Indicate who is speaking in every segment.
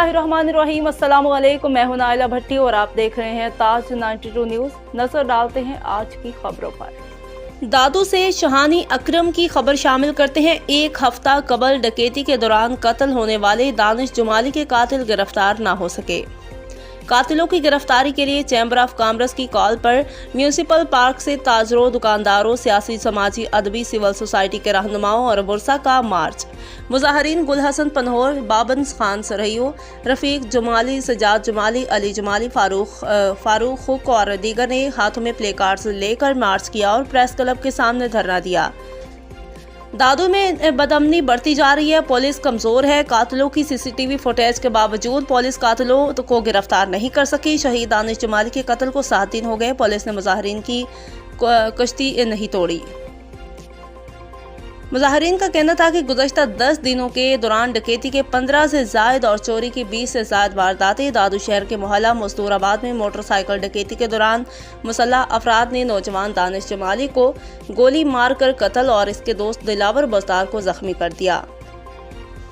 Speaker 1: बिस्मिल्लाहिर्रहमानिर्रहीम। अस्सलाम वालेकुम। मैं हूं नाइला भट्टी और आप देख रहे हैं ताज 92 न्यूज़। नजर डालते हैं आज की खबरों पर। दादू से शहानी अकरम की खबर शामिल करते हैं। एक हफ्ता कबल डकैती के दौरान कत्ल होने वाले दानिश जुमाली के कातिल गिरफ्तार न हो सके। कातिलों की गिरफ्तारी के लिए चैम्बर ऑफ कॉमर्स की कॉल पर म्यूनिसिपल पार्क से ताजरों, दुकानदारों, सियासी, समाजी, अदबी, सिविल सोसाइटी के रहनुमाओं और बुरसा का मार्च। मुजाहरीन गुल हसन पनहोर, बाबन खान सरहियो, रफीक जुमाली, सजाद जुमाली, अली जुमाली, फारूक हुक और दीगर ने हाथों में प्ले कार्ड्स लेकर मार्च किया और प्रेस क्लब के सामने धरना दिया। दादू में बदअमनी बढ़ती जा रही है, पुलिस कमजोर है। कातिलों की सीसीटीवी फुटेज के बावजूद पुलिस कातिलों को गिरफ्तार नहीं कर सकी। शहीद दानिश जुमाली के कत्ल को 7 दिन हो गए, पुलिस ने मुजाहरीन की कश्ती नहीं तोड़ी। मुजाहरीन का कहना था कि गुज़श्ता 10 दिनों के दौरान डकैती के 15 से ज़ायद और चोरी की 20 से ज़ायद वारदातें। दादू शहर के मोहल्ला मजदूराबाद में मोटरसाइकिल डकैती के दौरान मुसल्लह अफराद ने नौजवान दानिश जुमाली को गोली मारकर कत्ल और इसके दोस्त दिलावर बस्तार को जख्मी कर दिया।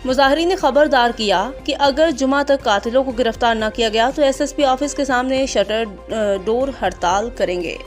Speaker 1: मुजाहरीन ने खबरदार किया कि अगर जुमा तक कातिलों को गिरफ्तार न किया गया तो SSP ऑफिस के सामने शटर डोर हड़ताल करेंगे।